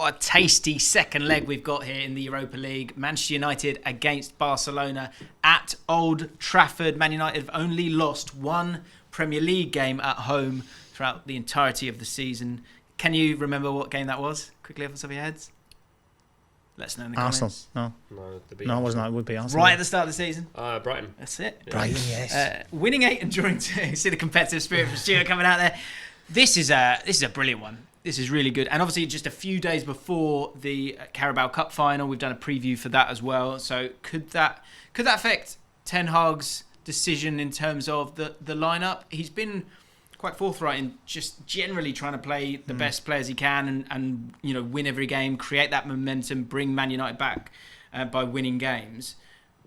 What a tasty second leg we've got here in the Europa League. Manchester United against Barcelona at Old Trafford. Man United have only lost one Premier League game at home throughout the entirety of the season. Can you remember what game that was? Quickly off the top of your heads. Let us know in the comments. No, it wasn't. It would be Arsenal. Right at the start of the season. Brighton. That's it. Yeah. Brighton, yes. Winning 8 and drawing 2. See the competitive spirit from Stewart coming out there. This is a brilliant one. This is really good. And obviously just a few days before the Carabao Cup final, we've done a preview for that as well. So could that affect Ten Hag's decision in terms of the lineup? He's been quite forthright in just generally trying to play the best players he can and win every game, create that momentum, bring Man United back by winning games.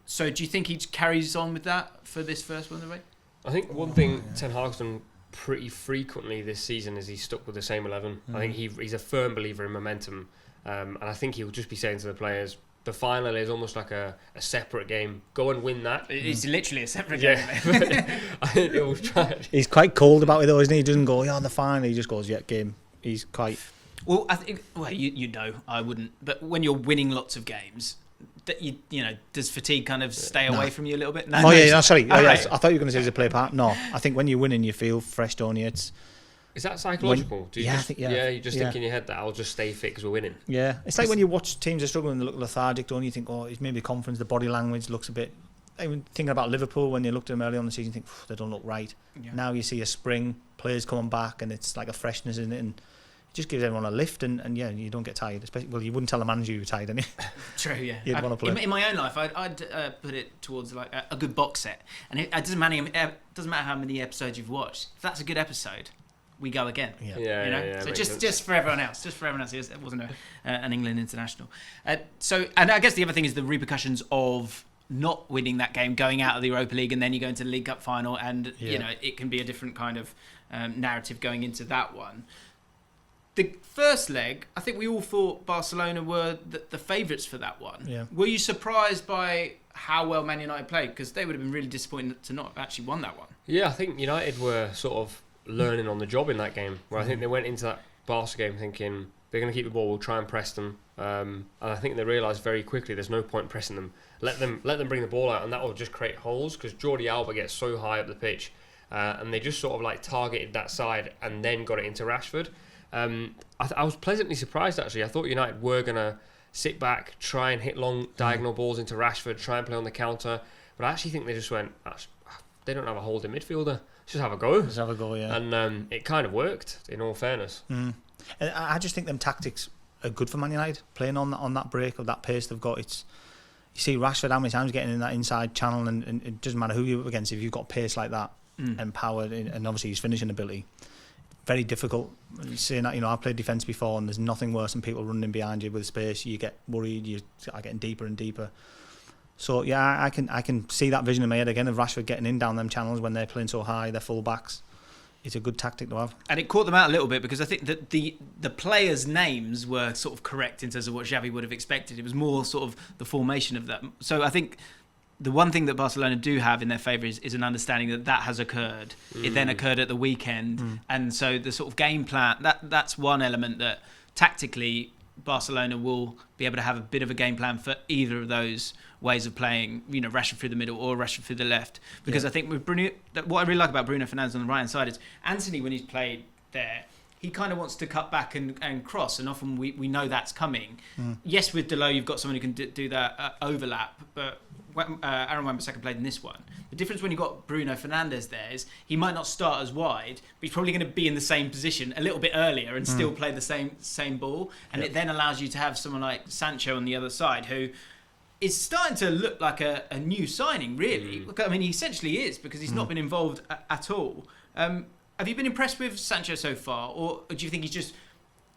So do you think he carries on with that for this first one, Nubaid? I think one thing Ten Hag's done pretty frequently this season is he's stuck with the same 11. I think he's a firm believer in momentum, and I think he'll just be saying to the players, the final is almost like a separate game. Go and win that. It's literally a separate game. I think he'll try. He's quite cold about it though, isn't he? He doesn't go, the final. He just goes, game. He's quite... Well, I think, I wouldn't. But when you're winning lots of games, that does fatigue kind of stay away from you a little bit? Sorry. Right. I thought you were going to say to play a part. No, I think when you're winning, you feel fresh, don't you? Is that psychological? You just think in your head that I'll just stay fit because we're winning? Yeah. It's like when you watch teams are struggling, they look lethargic, don't you? You think, it's maybe confidence, the body language looks a bit... Even thinking about Liverpool, when you looked at them early on the season, you think, they don't look right. Yeah. Now you see a spring, players coming back, and it's like a freshness in it, and it just gives everyone a lift, and you don't get tired. Especially, you wouldn't tell the manager you were tired, any. True, yeah. You'd want to play. In my own life, I'd put it towards like a good box set, and it doesn't matter how many episodes you've watched. If that's a good episode, we go again. Yeah. So just for everyone else, it wasn't an England international. And I guess the other thing is the repercussions of not winning that game, going out of the Europa League, and then you go into the League Cup final, and it can be a different kind of narrative going into that one. The first leg, I think we all thought Barcelona were the favourites for that one. Yeah. Were you surprised by how well Man United played? Because they would have been really disappointed to not have actually won that one. Yeah, I think United were sort of learning on the job in that game, where I think they went into that Barca game thinking they're going to keep the ball, we'll try and press them. And I think they realised very quickly there's no point pressing them. Let them bring the ball out, and that will just create holes because Jordi Alba gets so high up the pitch. And they just sort of like targeted that side and then got it into Rashford. I was pleasantly surprised actually. I thought United were going to sit back, try and hit long diagonal balls into Rashford, try and play on the counter, but I actually think they just went, they don't have a holding midfielder, just have a go. Yeah. And it kind of worked, in all fairness. And I just think them tactics are good for Man United, playing on that break of that pace they've got. You see Rashford how many times getting in that inside channel, and it doesn't matter who you're up against, if you've got pace like that and power, and obviously his finishing ability. Very difficult. Saying that, I've played defence before, and there's nothing worse than people running behind you with space. You get worried. You are getting deeper and deeper. So yeah, I can see that vision in my head again of Rashford getting in down them channels when they're playing so high. They're full backs. It's a good tactic to have. And it caught them out a little bit because I think that the players' names were sort of correct in terms of what Xavi would have expected. It was more sort of the formation of that. So I think the one thing that Barcelona do have in their favour is an understanding that has occurred. It then occurred at the weekend. And so the sort of game plan, that's one element that tactically Barcelona will be able to have a bit of a game plan for either of those ways of playing, Rashford through the middle or Rashford through the left. Because I think with Bruno, what I really like about Bruno Fernandes on the right-hand side is Anthony, when he's played there, he kind of wants to cut back and cross, and often we know that's coming. Yes, with Delo, you've got someone who can do that overlap, but Haroon Wan-Bissaka played in this one. The difference when you've got Bruno Fernandes there is he might not start as wide, but he's probably going to be in the same position a little bit earlier and still play the same ball. And it then allows you to have someone like Sancho on the other side who is starting to look like a new signing, really. I mean, he essentially is, because he's not been involved at all. Have you been impressed with Sancho so far, or do you think he's just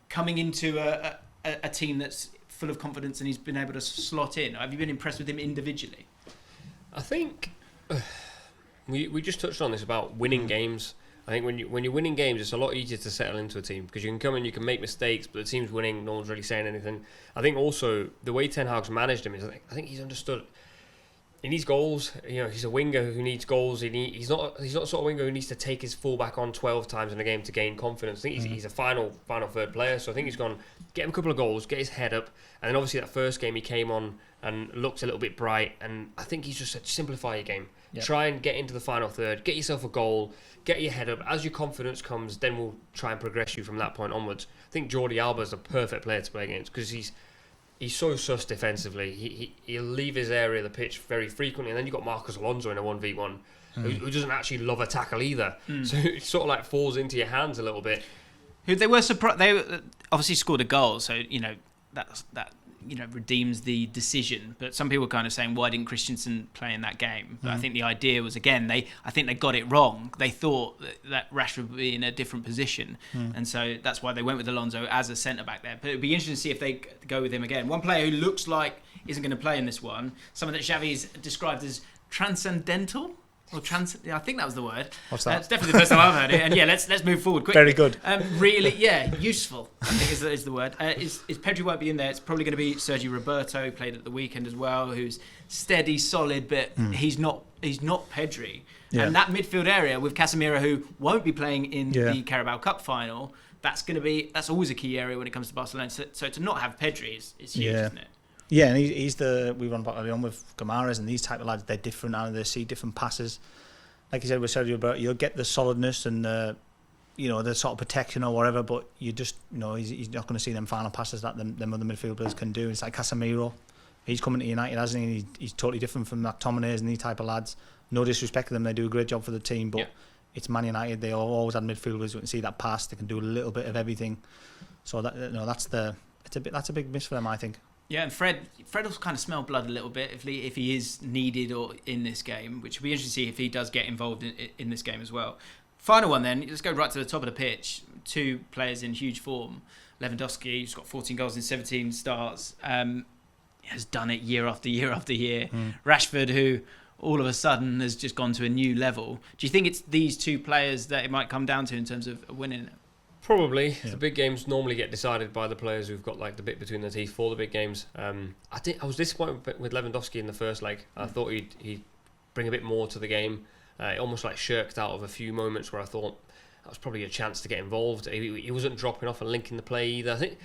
coming into a team that's full of confidence and he's been able to slot in? Have you been impressed with him individually? I think we just touched on this about winning games. I think when you're winning games, it's a lot easier to settle into a team because you can come in, you can make mistakes, but the team's winning, no one's really saying anything. I think also the way Ten Hag's managed him is I think he's understood. He needs goals. He's a winger who needs goals. He's not the sort of winger who needs to take his fullback on 12 times in a game to gain confidence. I think he's a final third player. So I think he's gone get him a couple of goals, get his head up, and then obviously that first game he came on and looked a little bit bright. And I think he's just said simplify your game. Yep. Try and get into the final third, get yourself a goal, get your head up. As your confidence comes, then we'll try and progress you from that point onwards. I think Jordi Alba's a perfect player to play against because he's so sus defensively. He'll leave his area of the pitch very frequently, and then you've got Marcos Alonso in a 1v1 who doesn't actually love a tackle either. So it sort of like falls into your hands a little bit. Who they were surprised. They obviously scored a goal, so that redeems the decision. But some people were kind of saying, why didn't Christensen play in that game? But I think the idea was, again, I think they got it wrong. They thought that Rashford would be in a different position, and so that's why they went with Alonso as a centre back there. But it'd be interesting to see if they go with him again. One player who looks like isn't going to play in this one, someone that Xavi's described as transcendental. I think that was the word. What's that? It's definitely the first time I've heard it. And yeah, let's move forward quickly. Very good. Really, useful, I think is the word. Is Pedri won't be in there. It's probably going to be Sergio Roberto, played at the weekend as well, who's steady, solid, but he's not Pedri. Yeah. And that midfield area with Casemiro, who won't be playing in the Carabao Cup final, that's always a key area when it comes to Barcelona. So to not have Pedri is huge, isn't it? Yeah, and he's we run back early on with Gamares and these type of lads. They're different, and they see different passes. Like you said with Sergio Roberto, you'll get the solidness and the sort of protection or whatever, but you just he's not going to see them final passes that them other midfielders can do. It's like Casemiro, he's coming to United, hasn't he? He's totally different from McTominay and these type of lads. No disrespect to them, they do a great job for the team, but it's Man United. They always had midfielders who can see that pass. They can do a little bit of everything. So that's a big miss for them, I think. Yeah, and Fred will kind of smell blood a little bit if he is needed or in this game, which will be interesting to see if he does get involved in this game as well. Final one then, let's go right to the top of the pitch. Two players in huge form. Lewandowski, who's got 14 goals in 17 starts, has done it year after year after year. Rashford, who all of a sudden has just gone to a new level. Do you think it's these two players that it might come down to in terms of winning it? Probably. The big games normally get decided by the players who've got like the bit between their teeth for the big games. I was disappointed with Lewandowski in the first leg. I thought he'd bring a bit more to the game. It almost like shirked out of a few moments where I thought that was probably a chance to get involved. He wasn't dropping off and linking the play either. I think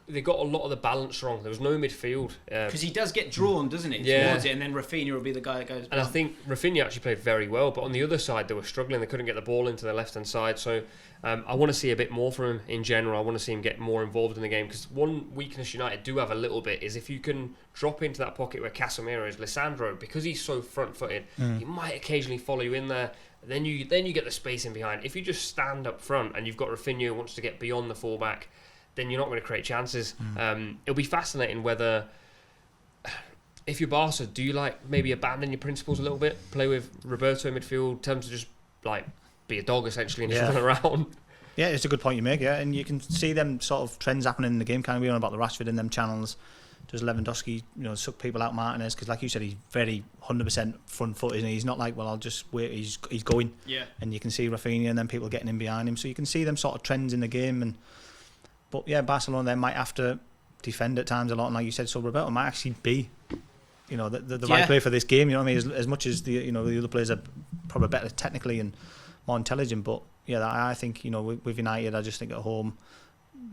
they got a lot of the balance wrong. There was no midfield. Because he does get drawn, doesn't he, towards it, and then Rafinha will be the guy that goes. And I think Rafinha actually played very well, but on the other side they were struggling. They couldn't get the ball into their left-hand side. So I want to see a bit more from him in general. I want to see him get more involved in the game, because one weakness United do have a little bit is if you can drop into that pocket where Casemiro is, Lisandro, because he's so front-footed, he might occasionally follow you in there. Then you get the space in behind. If you just stand up front and you've got Rafinha who wants to get beyond the fullback, then you're not going to create chances. It'll be fascinating whether, if you're Barca, do you like maybe abandon your principles a little bit, play with Roberto in midfield, tell him to just like be a dog essentially and just run around. Yeah, it's a good point you make. Yeah, and you can see them sort of trends happening in the game. Kind of, we on about the Rashford in them channels. Does Lewandowski, suck people out Martinez? Because like you said, he's very 100% front foot, isn't he? He's not like, well, I'll just wait. He's going. Yeah. And you can see Rafinha and then people getting in behind him. So you can see them sort of trends in the game. But yeah, Barcelona they might have to defend at times a lot. And like you said, so Roberto might actually be, the right player for this game. You know what I mean? As much as the the other players are probably better technically and more intelligent. But yeah, I think with United, I just think at home,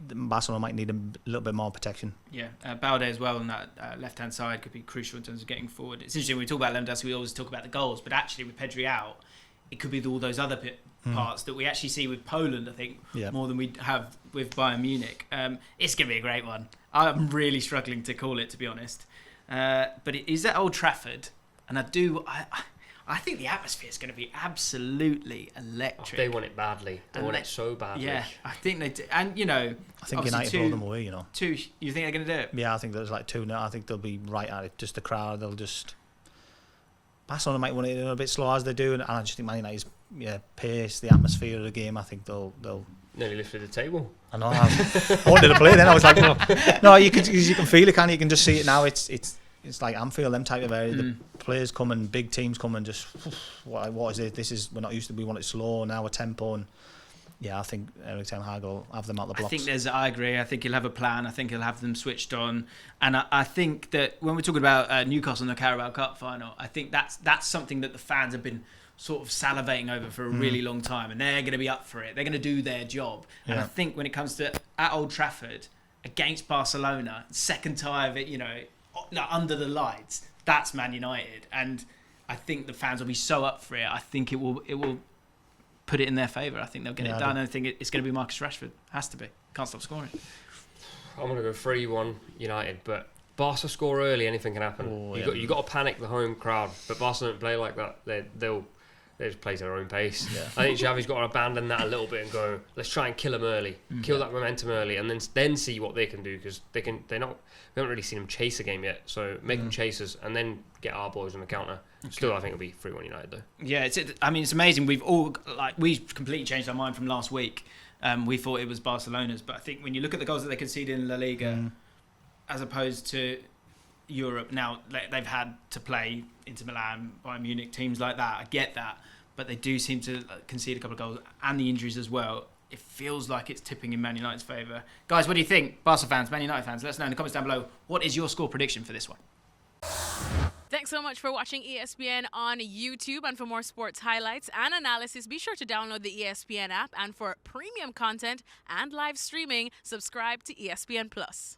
Barcelona might need a little bit more protection. Yeah, Balde as well on that left-hand side could be crucial in terms of getting forward. It's interesting, when we talk about Lewandowski, we always talk about the goals, but actually with Pedri out, it could be all those other parts that we actually see with Poland, I think, more than we have with Bayern Munich. It's going to be a great one. I'm really struggling to call it, to be honest. But it is at Old Trafford, and I think the atmosphere is going to be absolutely electric. They want it badly. They want it so badly. Yeah, I think they do. And, I think United blow them away, Two, you think they're going to do it? Yeah, I think there's like 2-0. I think they'll be right at it. Just the crowd, Barcelona might want it a bit slow as they do. And I just think Man United's pace, the atmosphere of the game, I think they'll nearly lifted the table. I know. I wanted to play then. I was like, no, you can feel it, can't you? You can just see it now. It's like Anfield, them type of area. The players come and big teams come and just, what is it? We're not used to. We want it slow now, a tempo, and Yeah, I think Erik ten Hag will have them out the blocks. I agree. I think he'll have a plan. I think he'll have them switched on. And I think that when we're talking about Newcastle in the Carabao Cup final, I think that's something that the fans have been sort of salivating over for a really long time, and they're going to be up for it. They're going to do their job. And I think when it comes to at Old Trafford against Barcelona, second tie of it, like under the lights, that's Man United. And I think the fans will be so up for it. I think it will put it in their favour. I think they'll get it done. I think it's going to be Marcus Rashford. Has to be. Can't stop scoring. I'm going to go 3-1 United, but Barca score early, anything can happen. You got to panic the home crowd, but Barca don't play like that. They just play at their own pace. Yeah. I think Xavi's got to abandon that a little bit and go, let's try and kill them early, kill that momentum early, and then see what they can do, because we haven't really seen them chase a game yet. So make them chasers and then get our boys on the counter. Okay. Still, I think it'll be 3-1 United though. Yeah, it's amazing. We've completely changed our mind from last week. We thought it was Barcelona's, but I think when you look at the goals that they conceded in La Liga, as opposed to Europe, now they've had to play Inter Milan, Bayern Munich, teams like that. I get that, but they do seem to concede a couple of goals, and the injuries as well. It feels like it's tipping in Man United's favour. Guys, what do you think? Barca fans, Man United fans, let us know in the comments down below. What is your score prediction for this one? Thanks so much for watching ESPN on YouTube, and for more sports highlights and analysis, be sure to download the ESPN app, and for premium content and live streaming, subscribe to ESPN Plus.